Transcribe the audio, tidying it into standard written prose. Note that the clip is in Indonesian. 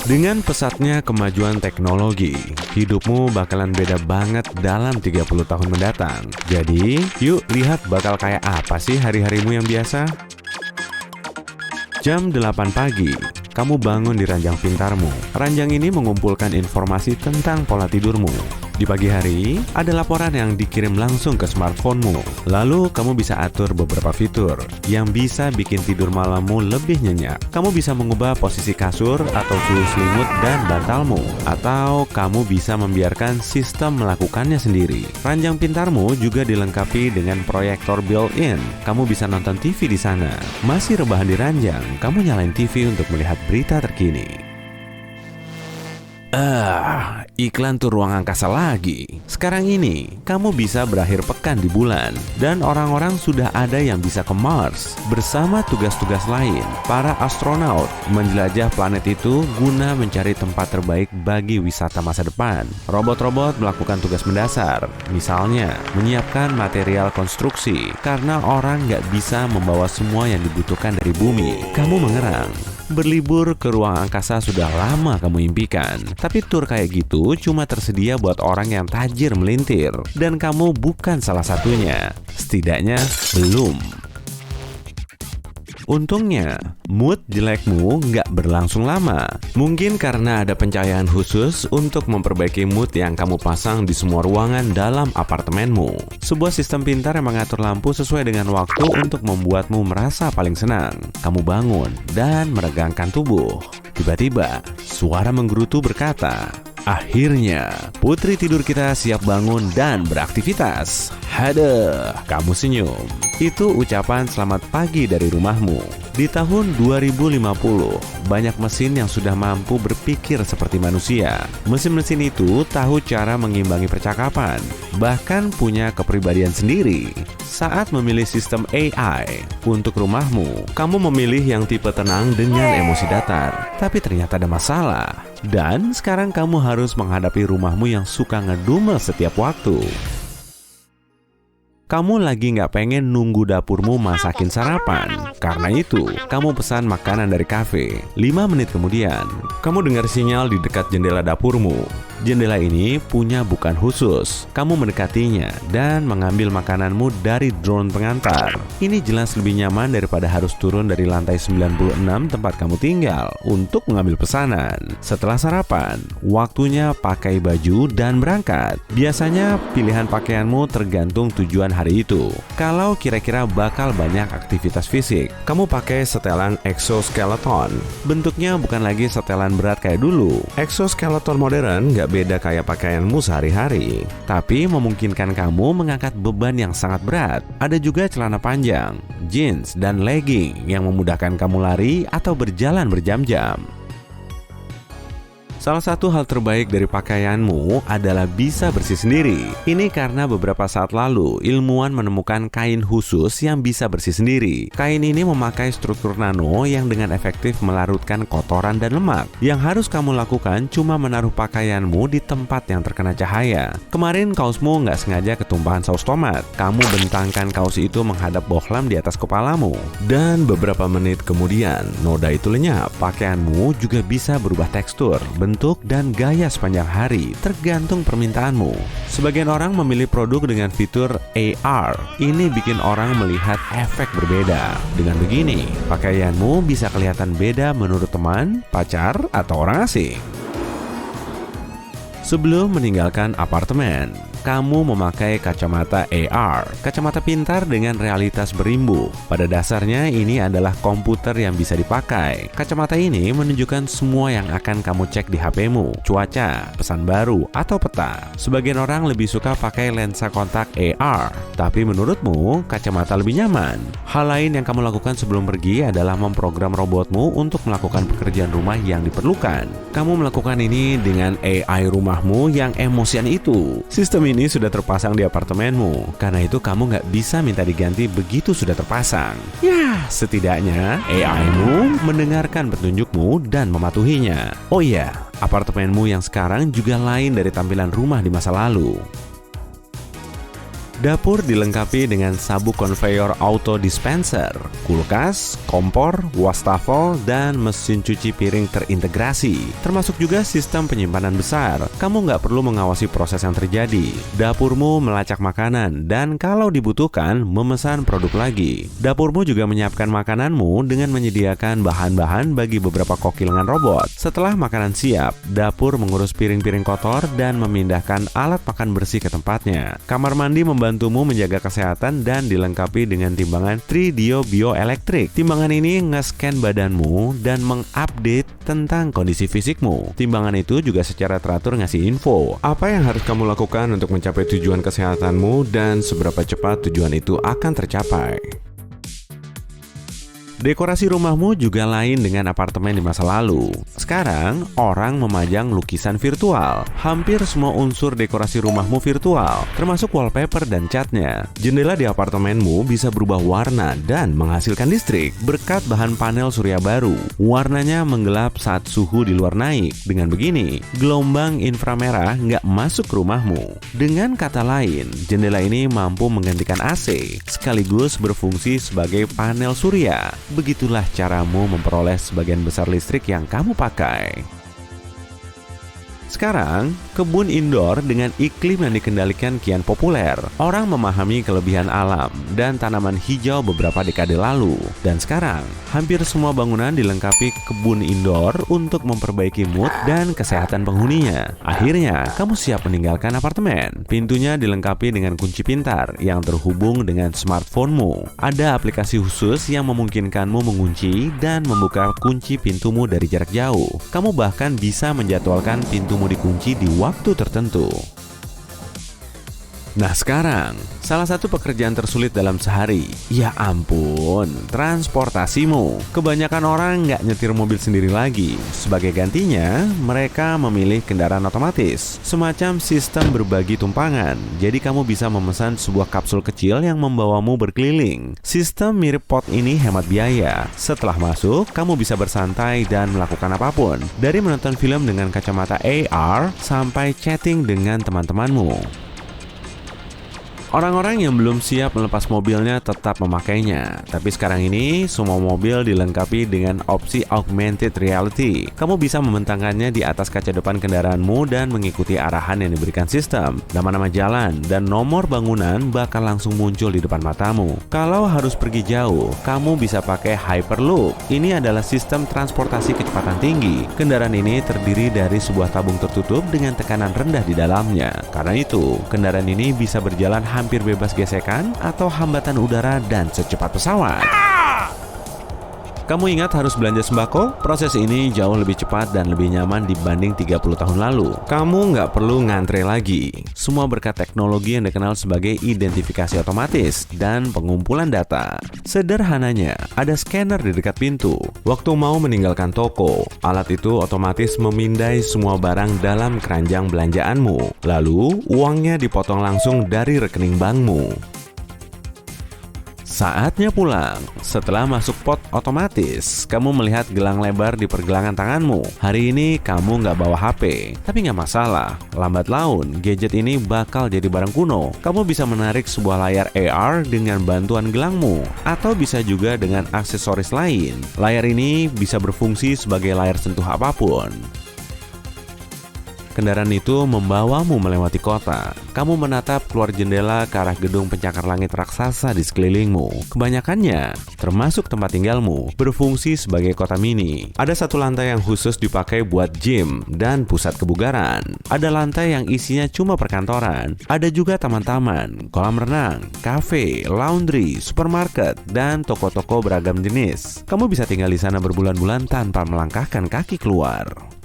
Dengan pesatnya kemajuan teknologi, hidupmu bakalan beda banget dalam 30 tahun mendatang. Jadi, yuk lihat bakal kayak apa sih hari-harimu yang biasa? Jam 8 pagi, kamu bangun di ranjang pintarmu. Ranjang ini mengumpulkan informasi tentang pola tidurmu. Di pagi hari, ada laporan yang dikirim langsung ke smartphone-mu. Lalu, kamu bisa atur beberapa fitur yang bisa bikin tidur malammu lebih nyenyak. Kamu bisa mengubah posisi kasur atau suhu selimut dan bantalmu. Atau, kamu bisa membiarkan sistem melakukannya sendiri. Ranjang pintarmu juga dilengkapi dengan proyektor built-in. Kamu bisa nonton TV di sana. Masih rebahan di ranjang, kamu nyalain TV untuk melihat berita terkini. Iklan tuh ruang angkasa lagi. Sekarang ini, kamu bisa berakhir pekan di bulan. Dan orang-orang sudah ada yang bisa ke Mars. Bersama tugas-tugas lain, para astronaut menjelajah planet itu guna mencari tempat terbaik bagi wisata masa depan. Robot-robot melakukan tugas mendasar. Misalnya, menyiapkan material konstruksi. Karena orang nggak bisa membawa semua yang dibutuhkan dari bumi. Kamu mengerang. Berlibur ke ruang angkasa sudah lama kamu impikan. Tapi tur kayak gitu cuma tersedia buat orang yang tajir melintir. Dan kamu bukan salah satunya. Setidaknya belum. Untungnya, mood jelekmu nggak berlangsung lama. Mungkin karena ada pencahayaan khusus untuk memperbaiki mood yang kamu pasang di semua ruangan dalam apartemenmu. Sebuah sistem pintar yang mengatur lampu sesuai dengan waktu untuk membuatmu merasa paling senang. Kamu bangun dan meregangkan tubuh. Tiba-tiba, suara menggerutu berkata, "Akhirnya, putri tidur kita siap bangun dan beraktivitas." Hadeh, kamu senyum. Itu ucapan selamat pagi dari rumahmu. Di tahun 2050, banyak mesin yang sudah mampu berpikir seperti manusia. Mesin-mesin itu tahu cara mengimbangi percakapan, bahkan punya kepribadian sendiri. Saat memilih sistem AI untuk rumahmu, kamu memilih yang tipe tenang dengan emosi datar. Tapi ternyata ada masalah. Dan sekarang kamu harus menghadapi rumahmu yang suka ngedumel setiap waktu. Kamu lagi nggak pengen nunggu dapurmu masakin sarapan. Karena itu, kamu pesan makanan dari kafe. 5 menit kemudian, kamu dengar sinyal di dekat jendela dapurmu. Jendela ini punya bukan khusus. Kamu mendekatinya dan mengambil makananmu dari drone pengantar. Ini jelas lebih nyaman daripada harus turun dari lantai 96 tempat kamu tinggal untuk mengambil pesanan. Setelah sarapan, waktunya pakai baju dan berangkat. Biasanya pilihan pakaianmu tergantung tujuan hari itu. Kalau kira-kira bakal banyak aktivitas fisik, kamu pakai setelan exoskeleton. Bentuknya bukan lagi setelan berat kayak dulu. Exoskeleton modern nggak beda kayak pakaianmu sehari-hari, tapi memungkinkan kamu mengangkat beban yang sangat berat. Ada juga celana panjang, jeans, dan legging yang memudahkan kamu lari atau berjalan berjam-jam. Salah satu hal terbaik dari pakaianmu adalah bisa bersih sendiri. Ini karena beberapa saat lalu, ilmuwan menemukan kain khusus yang bisa bersih sendiri. Kain ini memakai struktur nano yang dengan efektif melarutkan kotoran dan lemak. Yang harus kamu lakukan cuma menaruh pakaianmu di tempat yang terkena cahaya. Kemarin kaosmu nggak sengaja ketumpahan saus tomat. Kamu bentangkan kaos itu menghadap bohlam di atas kepalamu. Dan beberapa menit kemudian, noda itu lenyap. Pakaianmu juga bisa berubah tekstur, bentuk, dan gaya sepanjang hari, tergantung permintaanmu. Sebagian orang memilih produk dengan fitur AR. Ini bikin orang melihat efek berbeda. Dengan begini, pakaianmu bisa kelihatan beda menurut teman, pacar, atau orang asing. Sebelum meninggalkan apartemen, kamu memakai kacamata AR, kacamata pintar dengan realitas berimbu. Pada dasarnya ini adalah komputer yang bisa dipakai. Kacamata ini menunjukkan semua yang akan kamu cek di HP-mu, cuaca, pesan baru, atau peta. Sebagian orang lebih suka pakai lensa kontak AR, tapi menurutmu kacamata lebih nyaman. Hal lain yang kamu lakukan sebelum pergi adalah memprogram robotmu untuk melakukan pekerjaan rumah yang diperlukan. Kamu melakukan ini dengan AI rumahmu yang emosian itu. Sistem ini sudah terpasang di apartemenmu. Karena itu kamu nggak bisa minta diganti begitu sudah terpasang. Ya, setidaknya AI-mu mendengarkan petunjukmu dan mematuhinya. Oh iya, apartemenmu yang sekarang juga lain dari tampilan rumah di masa lalu. Dapur dilengkapi dengan sabuk konveyor auto dispenser, kulkas, kompor, wastafel, dan mesin cuci piring terintegrasi. Termasuk juga sistem penyimpanan besar. Kamu nggak perlu mengawasi proses yang terjadi. Dapurmu melacak makanan dan kalau dibutuhkan memesan produk lagi. Dapurmu juga menyiapkan makananmu dengan menyediakan bahan-bahan bagi beberapa kokilengan robot. Setelah makanan siap, dapur mengurus piring-piring kotor dan memindahkan alat makan bersih ke tempatnya. Kamar mandi membantumu menjaga kesehatan dan dilengkapi dengan timbangan 3DO Bioelectric. Timbangan ini nge-scan badanmu dan mengupdate tentang kondisi fisikmu. Timbangan itu juga secara teratur ngasih info apa yang harus kamu lakukan untuk mencapai tujuan kesehatanmu dan seberapa cepat tujuan itu akan tercapai. Dekorasi rumahmu juga lain dengan apartemen di masa lalu. Sekarang, orang memajang lukisan virtual. Hampir semua unsur dekorasi rumahmu virtual, termasuk wallpaper dan catnya. Jendela di apartemenmu bisa berubah warna dan menghasilkan listrik berkat bahan panel surya baru. Warnanya menggelap saat suhu di luar naik. Dengan begini, gelombang inframerah nggak masuk ke rumahmu. Dengan kata lain, jendela ini mampu menggantikan AC, sekaligus berfungsi sebagai panel surya. Begitulah caramu memperoleh sebagian besar listrik yang kamu pakai. Sekarang, kebun indoor dengan iklim yang dikendalikan kian populer. Orang memahami kelebihan alam dan tanaman hijau beberapa dekade lalu. Dan sekarang, hampir semua bangunan dilengkapi kebun indoor untuk memperbaiki mood dan kesehatan penghuninya. Akhirnya, kamu siap meninggalkan apartemen. Pintunya dilengkapi dengan kunci pintar yang terhubung dengan smartphone-mu. Ada aplikasi khusus yang memungkinkanmu mengunci dan membuka kunci pintumu dari jarak jauh. Kamu bahkan bisa menjadwalkan pintumu dikunci di waktu tertentu. Nah sekarang, salah satu pekerjaan tersulit dalam sehari, ya ampun, transportasimu. Kebanyakan orang nggak nyetir mobil sendiri lagi. Sebagai gantinya, mereka memilih kendaraan otomatis, semacam sistem berbagi tumpangan. Jadi kamu bisa memesan sebuah kapsul kecil yang membawamu berkeliling. Sistem mirip Pod ini hemat biaya. Setelah masuk, kamu bisa bersantai dan melakukan apapun, dari menonton film dengan kacamata AR sampai chatting dengan teman-temanmu. Orang-orang yang belum siap melepas mobilnya tetap memakainya. Tapi sekarang ini, semua mobil dilengkapi dengan opsi augmented reality. Kamu bisa membentangkannya di atas kaca depan kendaraanmu dan mengikuti arahan yang diberikan sistem. Nama-nama jalan dan nomor bangunan bakal langsung muncul di depan matamu. Kalau harus pergi jauh, kamu bisa pakai Hyperloop. Ini adalah sistem transportasi kecepatan tinggi. Kendaraan ini terdiri dari sebuah tabung tertutup dengan tekanan rendah di dalamnya. Karena itu, kendaraan ini bisa berjalan hampir bebas gesekan atau hambatan udara dan secepat pesawat. Kamu ingat harus belanja sembako? Proses ini jauh lebih cepat dan lebih nyaman dibanding 30 tahun lalu. Kamu nggak perlu ngantre lagi. Semua berkat teknologi yang dikenal sebagai identifikasi otomatis dan pengumpulan data. Sederhananya, ada scanner di dekat pintu. Waktu mau meninggalkan toko, alat itu otomatis memindai semua barang dalam keranjang belanjaanmu. Lalu, uangnya dipotong langsung dari rekening bankmu. Saatnya pulang. Setelah masuk pot otomatis, kamu melihat gelang lebar di pergelangan tanganmu. Hari ini kamu nggak bawa HP, tapi nggak masalah. Lambat laun, gadget ini bakal jadi barang kuno. Kamu bisa menarik sebuah layar AR dengan bantuan gelangmu, atau bisa juga dengan aksesoris lain. Layar ini bisa berfungsi sebagai layar sentuh apapun. Kendaraan itu membawamu melewati kota. Kamu menatap keluar jendela ke arah gedung pencakar langit raksasa di sekelilingmu. Kebanyakannya, termasuk tempat tinggalmu, berfungsi sebagai kota mini. Ada satu lantai yang khusus dipakai buat gym dan pusat kebugaran. Ada lantai yang isinya cuma perkantoran. Ada juga taman-taman, kolam renang, kafe, laundry, supermarket, dan toko-toko beragam jenis. Kamu bisa tinggal di sana berbulan-bulan tanpa melangkahkan kaki keluar.